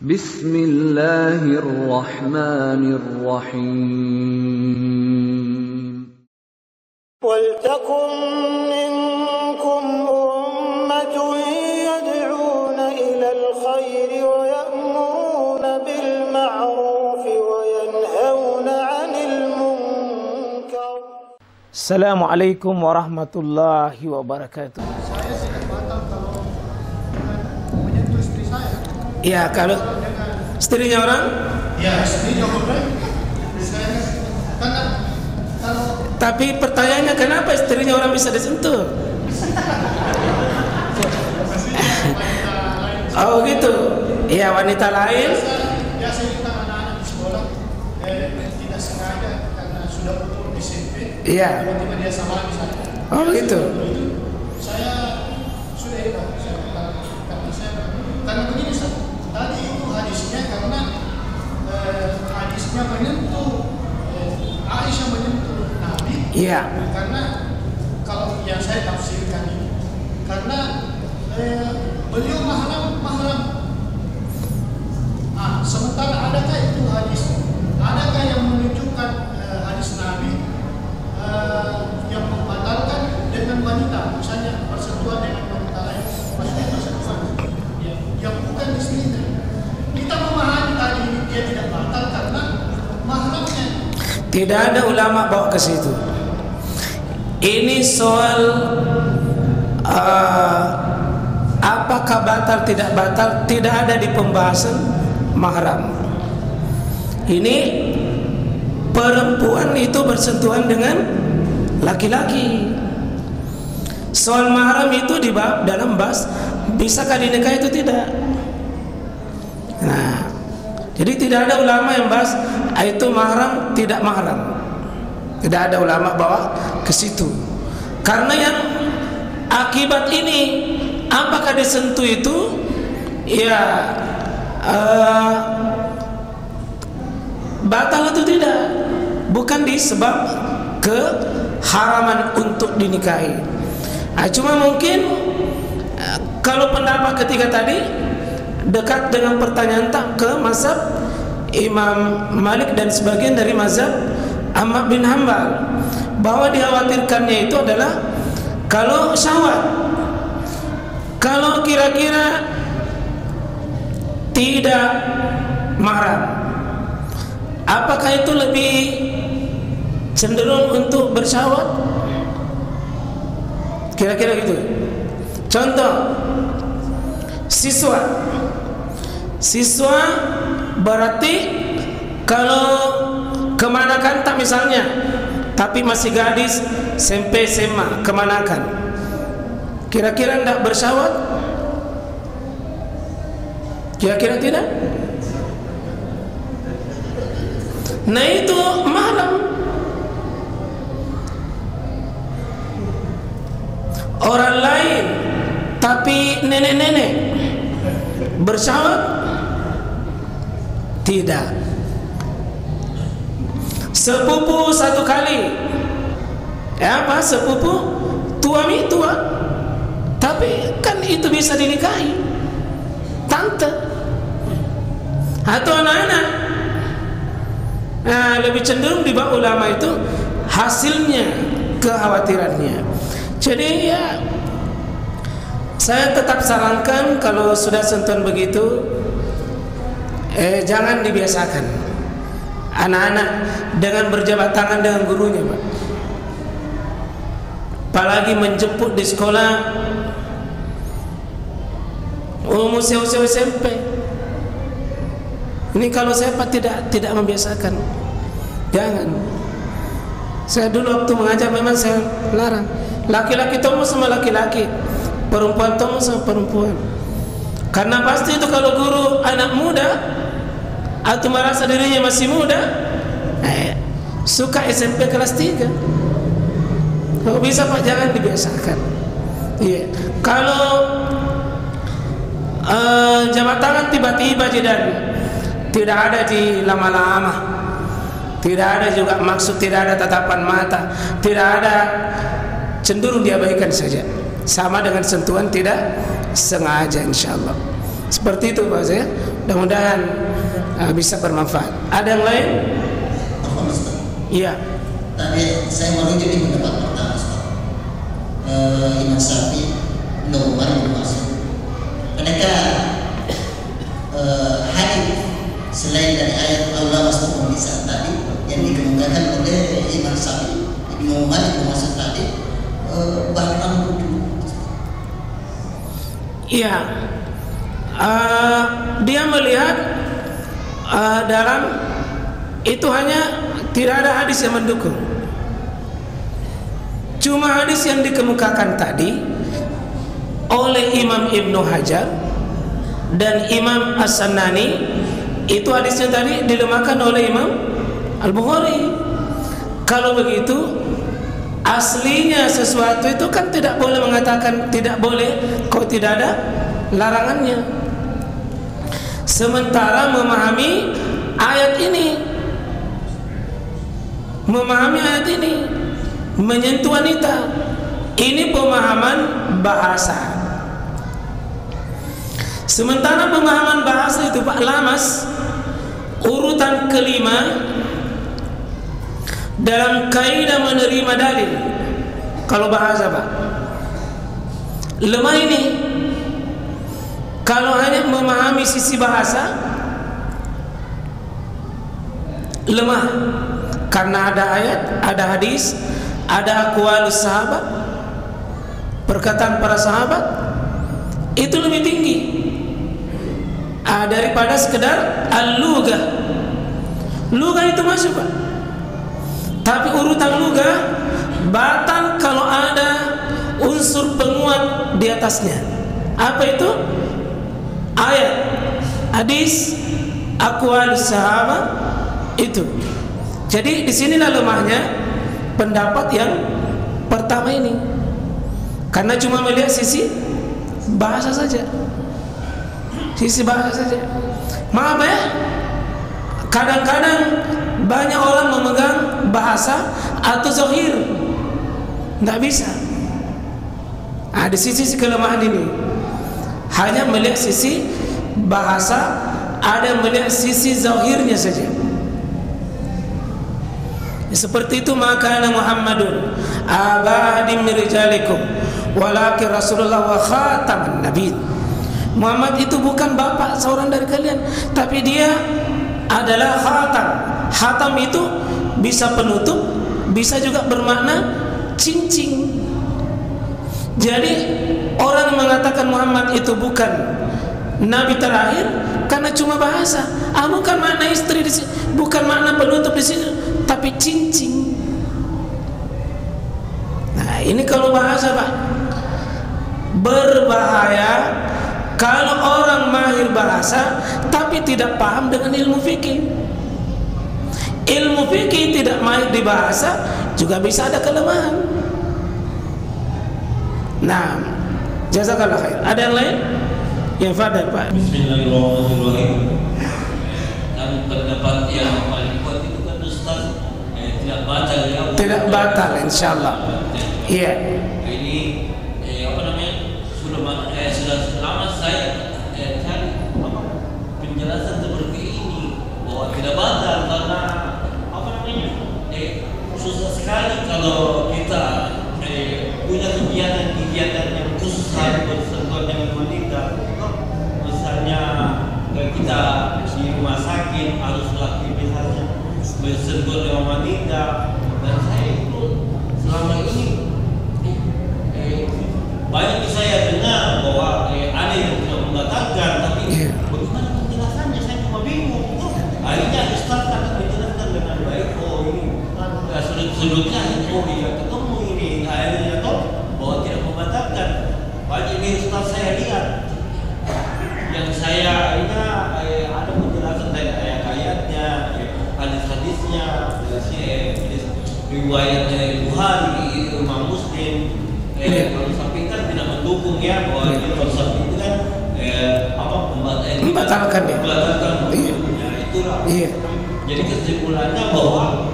Bismillahirrahmanirrahim. وَلْتَكُنْ مِنْكُمْ أُمَّةٌ يَدْعُونَ إِلَى الْخَيْرِ وَيَأْمُرُونَ بِالْمَعْرُوفِ وَيَنْهَوْنَ عَنِ الْمُنْكَرِ. Assalamualaikum warahmatullahi wabarakatuh. Saya tidak batal kalau menyentuh istri saya. Ya, kalau istrinya orang? Ya, istrinya orang. Saya karena kalau Tapi pertanyaannya kenapa istrinya orang bisa disentuh? Oh gitu. Iya, wanita lain. biasa kita anak-anak di sekolah tidak sengaja karena sudah betul di SMP. Iya. Tiba-tiba dia sama lagi saya. Oh gitu. Saya sudah ikhlas. Karena begini, tadi itu hadisnya karena hadisnya menyentuh Aisyah menyentuh Nabi. Iya. Karena kalau yang saya tafsirkan ini, karena beliau mahram. Sementara adakah itu hadis? Adakah yang menunjukkan hadis Nabi yang membatalkan dengan wanita, misalnya persentuhan dengan wanita lain, maksudnya persentuhan yang bukan istrinya? Kita memahami tadi ini dia tidak batal karena mahramnya. Tidak ada ulama bawa ke situ. Ini soal apakah batal tidak batal, tidak ada di pembahasan mahram. Ini perempuan itu bersentuhan dengan laki-laki. Soal mahram itu di bab dalam bahas bisakah dinikah itu tidak. Nah, jadi tidak ada ulama yang bahas itu mahram tidak mahram. Tidak ada ulama bawa ke situ. Karena yang akibat ini apakah disentuh itu ya batal atau tidak, bukan disebab keharaman untuk dinikahi. Cuma mungkin kalau pendapat ketiga tadi dekat dengan pertanyaan tak ke mazhab Imam Malik dan sebagian dari mazhab Ahmad bin Hanbal, bahwa dikhawatirkannya itu adalah kalau syahwat, kalau kira-kira tidak mahram, apakah itu lebih cenderung untuk bersyahwat? Kira-kira gitu. Contoh, siswa berarti kalau kemanakan tak misalnya, tapi masih gadis SMP SMA kemanakan, kira-kira tidak bersyahwat? Kira-kira tidak? Nah itu mahram. Orang lain tapi nenek-nenek bersyahwat? Tidak. Sepupu satu kali, sepupu tua, tapi kan itu bisa dinikahi, tante atau anak-anak. Nah, lebih cenderung di bawah ulama itu hasilnya kekhawatirannya. Jadi ya, saya tetap sarankan kalau sudah sentuhan begitu, jangan dibiasakan anak-anak dengan berjabat tangan dengan gurunya, Pak. Apalagi menjemput di sekolah umur usia SMP. Ini kalau saya Pak tidak membiasakan, jangan. Saya dulu waktu mengajar memang saya larang. Laki-laki temu sama laki-laki, perempuan temu sama perempuan. Karena pasti itu kalau guru anak muda atau merasa dirinya masih muda, suka SMP kelas 3. Kalau bisa Pak jangan dibiasakan. Iya. Kalau jabat tangan tiba-tiba dan tidak ada di lama-lama, tidak ada juga maksud, tidak ada tatapan mata, tidak ada, cenderung diabaikan saja, sama dengan sentuhan tidak sengaja, insyaallah. Seperti itu Pak saya. Mudah-mudahan bisa bermanfaat. Ada yang lain? Iya. Tadi saya merujuk di pendapat pertama, Ustaz. Imam Syafi'i, Nu'man bin Mas'ud. Mereka hadis selain dari ayat Allah masuk bisa tadi yang dikemukakan oleh Imam Syafi'i, Nu'man bin Mas'ud tadi bahkan iya, dia melihat dalam itu hanya tidak ada hadis yang mendukung. Cuma hadis yang dikemukakan tadi oleh Imam Ibnu Hajar dan Imam As-Sanani, itu hadisnya tadi dilemahkan oleh Imam Al-Bukhari. Kalau begitu, aslinya sesuatu itu kan tidak boleh mengatakan tidak boleh kalau tidak ada larangannya. Sementara memahami ayat ini, menyentuh wanita, ini pemahaman bahasa. Sementara pemahaman bahasa itu Pak Lamas, urutan kelima dalam kaidah menerima dalil. Kalau bahasa Pak, lemah ini. Kalau hanya memahami sisi bahasa, lemah. Karena ada ayat, ada hadis, ada aqwalus sahabat, perkataan para sahabat, itu lebih tinggi daripada sekedar al-lughah. Lughah itu masuk Pak, tapi urutan lughah batal kalau ada unsur penguat di atasnya. Apa itu? Ayat, hadis, aqwalus sahabat itu. Jadi disinilah lemahnya pendapat yang pertama ini, karena cuma melihat sisi bahasa saja, Maaf ya, kadang-kadang banyak orang memegang bahasa atau zahir, nggak bisa. Di sisi kelemahan ini, hanya melihat sisi bahasa, ada melihat sisi zahirnya saja. Seperti itu, maka Muhammadun abadim min rijalikum walakin Rasulullah wa khataman nabiyyin. Muhammad itu bukan bapak seorang dari kalian, tapi dia adalah khatam. Khatam itu bisa penutup, bisa juga bermakna cincin. Jadi orang yang mengatakan Muhammad itu bukan nabi terakhir karena cuma bahasa. Bukan makna istri di sini, bukan makna penutup di sini, tapi cincin. Nah, ini kalau bahasa Pak, berbahaya kalau orang mahir bahasa tapi tidak paham dengan ilmu fikih. Ilmu fikih tidak mahir di bahasa juga bisa ada kelemahan. Nah, jazakallah khair. Ada yang lain? Ya, fadal Pak. Bismillahirrahmanirrahim. Dan pendapat yang paling kuat itu kan Ustaz tidak batal ya. Tidak batal insyaallah. Iya. Ini sudah lama saya cari penjelasan seperti ini bahwa tidak batal karena susah sekali kalau kita punya kegiatan yang khusus harus bersentuhan dengan wanita. Misalnya kita di rumah sakit harus aktivitasnya bersentuhan dengan wanita, dan saya itu selama ini banyak saya dengar bahwa ada yang tidak membatalkan, tapi bagaimana penjelasannya saya cuma bingung. Akhirnya Ustaz akan menjelaskan dengan baik. Oh, ini sudut-sudutnya, oh iya ketemu ini. Akhirnya bahwa tidak membatalkan. Banyak ini Ustaz saya lihat yang saya ada penjelasan dari ayat-ayatnya, hadis-hadisnya, riwayat Bukhari, Imam Muslim. Kalau sampai kan tidak mendukung ya bahwa kalau sampai itu kan membatalkan ya. Itulah. Iya. Jadi kesimpulannya bahwa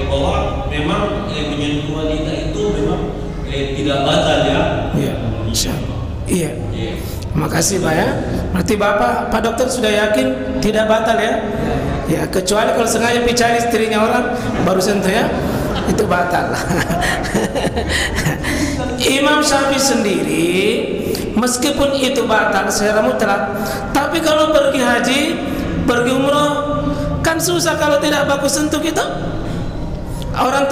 bahwa memang menyentuh wanita itu memang tidak batal ya. Iya, insyaallah. Iya. Makasih Pak ya. Berarti Pak dokter sudah yakin tidak batal ya? Ya, kecuali kalau sengaja bicara istrinya orang baru sentuh ya, itu batal. Imam Syafi'i sendiri meskipun itu batal secara mutlak, tapi kalau pergi haji, pergi umroh kan susah kalau tidak baku sentuh kita. Orang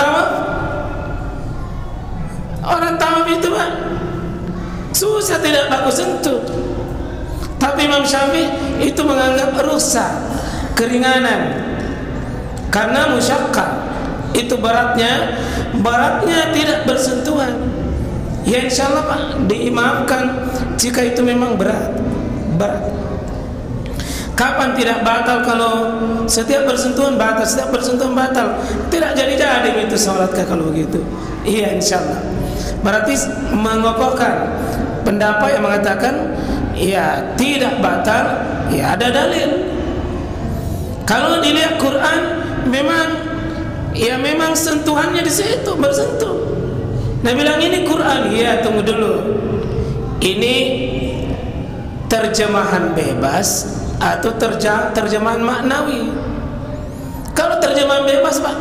tawaf itu Pak susah tidak baku sentuh. Tapi Imam Syafi'i itu menganggap rukhsah, keringanan, karena musyaqqah itu beratnya tidak bersentuhan. Ya insya Allah Pak dimaafkan jika itu memang berat. Kapan tidak batal? Kalau setiap bersentuhan batal, setiap bersentuhan batal, tidak jadi itu sholat kalau begitu. Iya insya Allah. Berarti mengokohkan pendapat yang mengatakan ya tidak batal, ya ada dalil. Kalau dilihat Quran memang sentuhannya di situ bersentuh. Nah bilang ini Quran, ya tunggu dulu. Ini terjemahan bebas atau terjemahan maknawi? Kalau terjemahan bebas Pak,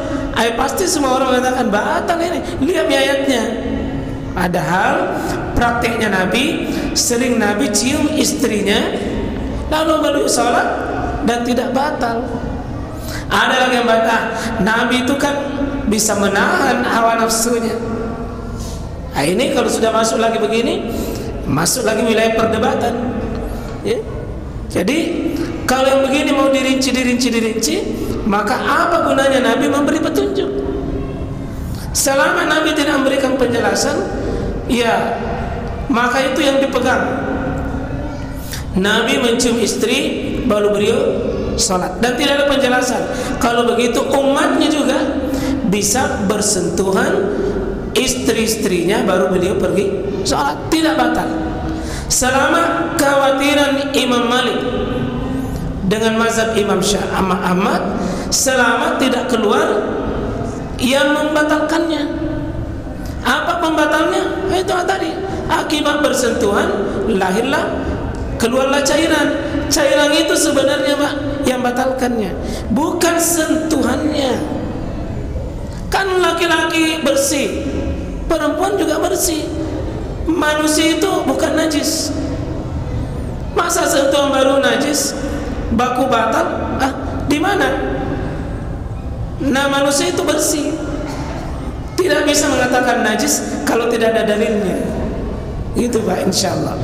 pasti semua orang mengatakan batal ini. Lihat ayatnya. Padahal prakteknya Nabi, sering Nabi cium istrinya lalu baru sholat dan tidak batal. Ada lagi yang batal, Nabi itu kan bisa menahan hawa nafsunya. Nah, ini kalau sudah masuk lagi begini, masuk lagi wilayah perdebatan ya. Jadi kalau yang begini mau dirinci, maka apa gunanya Nabi memberi petunjuk? Selama Nabi tidak memberikan penjelasan, ya maka itu yang dipegang. Nabi mencium istri baru beliau sholat dan tidak ada penjelasan. Kalau begitu umatnya juga bisa bersentuhan istri-istrinya baru beliau pergi sholat, tidak batal. Selama kekhawatiran Imam Malik dengan mazhab Imam Ahmad, selama tidak keluar yang membatalkannya. Apa pembatalnya? Itu tadi, akibat bersentuhan keluarlah cairan. Cairan itu sebenarnya Pak yang batalkannya, bukan sentuhannya. Kan laki-laki bersih, perempuan juga bersih. Manusia itu bukan najis. Masa sentuhan baru najis, baku batal? Di mana? Nah manusia itu bersih. Tidak bisa mengatakan najis kalau tidak ada dalilnya. Itu Pak insya Allah.